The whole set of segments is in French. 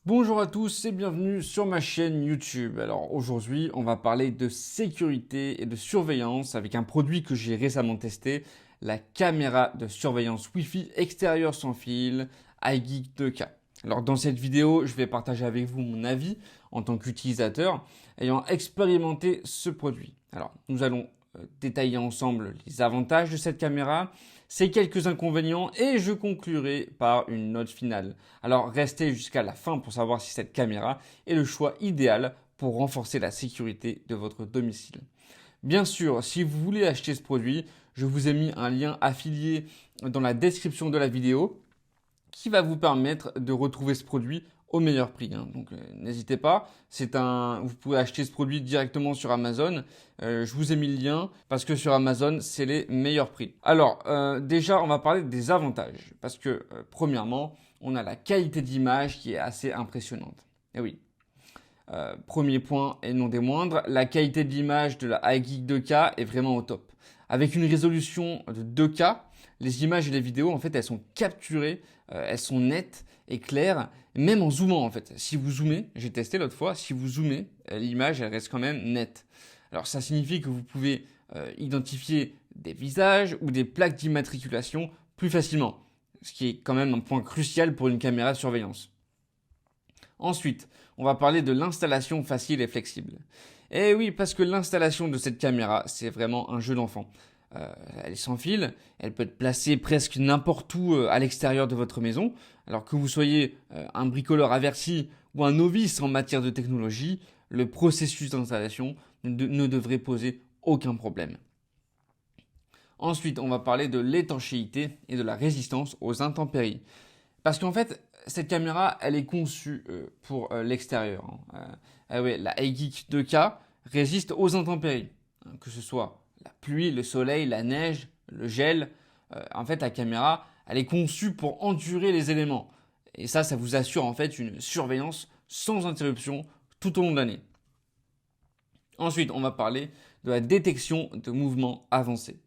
Bonjour à tous et bienvenue sur ma chaîne YouTube. Alors aujourd'hui, on va parler de sécurité et de surveillance avec un produit que j'ai récemment testé, la caméra de surveillance Wi-Fi extérieure sans fil iGeek 2K. Alors dans cette vidéo, je vais partager avec vous mon avis en tant qu'utilisateur ayant expérimenté ce produit. Alors nous allons détailler ensemble les avantages de cette caméra, ses quelques inconvénients et je conclurai par une note finale. Alors restez jusqu'à la fin pour savoir si cette caméra est le choix idéal pour renforcer la sécurité de votre domicile. Bien sûr, si vous voulez acheter ce produit, je vous ai mis un lien affilié dans la description de la vidéo qui va vous permettre de retrouver ce produit au meilleur prix. Donc n'hésitez pas, vous pouvez acheter ce produit directement sur Amazon. Je vous ai mis le lien parce que sur Amazon, c'est les meilleurs prix. Alors déjà, on va parler des avantages parce que premièrement, on a la qualité d'image qui est assez impressionnante. Et oui, premier point et non des moindres, la qualité de l'image de la iGeek 2K est vraiment au top. Avec une résolution de 2K, les images et les vidéos, en fait, elles sont capturées, elles sont nettes et claires, même en zoomant, en fait. Si vous zoomez, j'ai testé l'autre fois, si vous zoomez, l'image, elle reste quand même nette. Alors, ça signifie que vous pouvez identifier des visages ou des plaques d'immatriculation plus facilement, ce qui est quand même un point crucial pour une caméra de surveillance. Ensuite, on va parler de l'installation facile et flexible. Et oui, parce que l'installation de cette caméra, c'est vraiment un jeu d'enfant. Elle est sans fil, elle peut être placée presque n'importe où à l'extérieur de votre maison. Alors que vous soyez un bricoleur averti ou un novice en matière de technologie, le processus d'installation ne devrait poser aucun problème. Ensuite, on va parler de l'étanchéité et de la résistance aux intempéries. Parce qu'en fait, cette caméra, elle est conçue pour l'extérieur. Ouais, la iGeek 2K résiste aux intempéries, que ce soit la pluie, le soleil, la neige, le gel. En fait, la caméra, elle est conçue pour endurer les éléments. Et ça vous assure en fait une surveillance sans interruption tout au long de l'année. Ensuite, on va parler de la détection de mouvements avancés.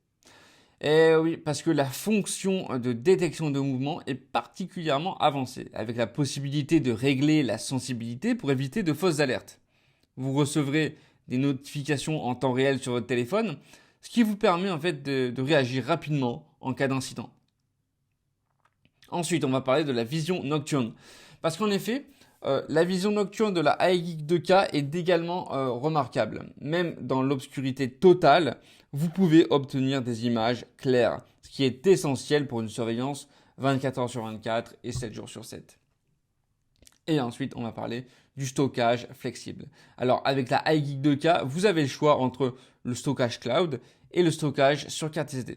Et oui, parce que la fonction de détection de mouvement est particulièrement avancée, avec la possibilité de régler la sensibilité pour éviter de fausses alertes. Vous recevrez des notifications en temps réel sur votre téléphone, ce qui vous permet en fait de réagir rapidement en cas d'incident. Ensuite, on va parler de la vision nocturne. Parce qu'en effet, la vision nocturne de la iGeek 2K est également remarquable. Même dans l'obscurité totale, vous pouvez obtenir des images claires, ce qui est essentiel pour une surveillance 24 heures sur 24 et 7 jours sur 7. Et ensuite, on va parler du stockage flexible. Alors, avec la iGeek 2K, vous avez le choix entre le stockage cloud et le stockage sur carte SD.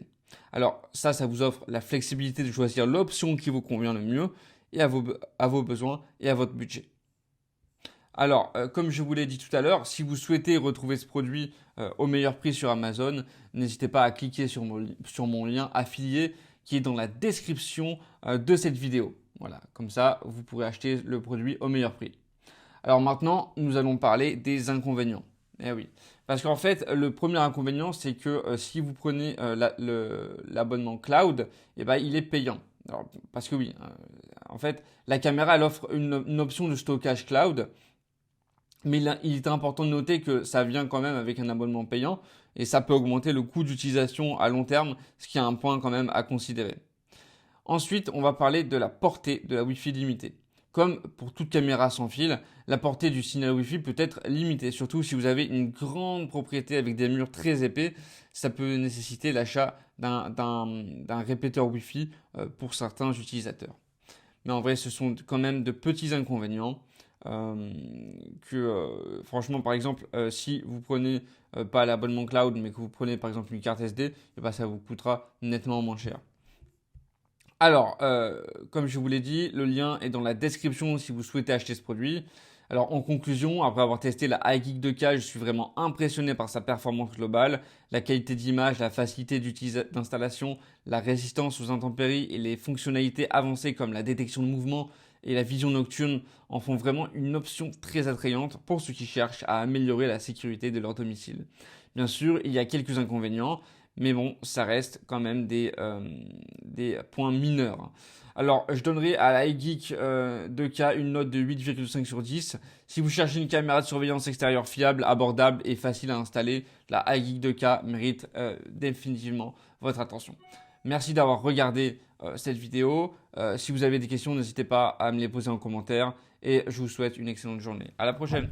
Alors, ça vous offre la flexibilité de choisir l'option qui vous convient le mieux et à vos besoins et à votre budget. Alors, comme je vous l'ai dit tout à l'heure, si vous souhaitez retrouver ce produit au meilleur prix sur Amazon, n'hésitez pas à cliquer sur mon lien affilié qui est dans la description de cette vidéo. Voilà, comme ça, vous pourrez acheter le produit au meilleur prix. Alors maintenant, nous allons parler des inconvénients. Eh oui, parce qu'en fait, le premier inconvénient, c'est que si vous prenez l'abonnement cloud, eh ben, il est payant. Alors, parce que oui, en fait, la caméra, elle offre une option de stockage cloud, mais il est important de noter que ça vient quand même avec un abonnement payant et ça peut augmenter le coût d'utilisation à long terme, ce qui est un point quand même à considérer. Ensuite, on va parler de la portée de la Wi-Fi limitée. Comme pour toute caméra sans fil, la portée du signal Wi-Fi peut être limitée, surtout si vous avez une grande propriété avec des murs très épais. Ça peut nécessiter l'achat d'un répéteur Wi-Fi pour certains utilisateurs. Mais en vrai, ce sont quand même de petits inconvénients. Franchement, par exemple, si vous prenez pas l'abonnement cloud, mais que vous prenez par exemple une carte SD, eh ben, ça vous coûtera nettement moins cher. Alors, comme je vous l'ai dit, le lien est dans la description si vous souhaitez acheter ce produit. Alors, en conclusion, après avoir testé la iGeek 2K, je suis vraiment impressionné par sa performance globale, la qualité d'image, la facilité d'installation, la résistance aux intempéries et les fonctionnalités avancées comme la détection de mouvement et la vision nocturne en font vraiment une option très attrayante pour ceux qui cherchent à améliorer la sécurité de leur domicile. Bien sûr, il y a quelques inconvénients, mais bon, ça reste quand même des points mineurs. Alors, je donnerai à la iGeek 2K une note de 8,5 sur 10. Si vous cherchez une caméra de surveillance extérieure fiable, abordable et facile à installer, la iGeek 2K mérite définitivement votre attention. Merci d'avoir regardé cette vidéo. Si vous avez des questions, n'hésitez pas à me les poser en commentaire et je vous souhaite une excellente journée. À la prochaine.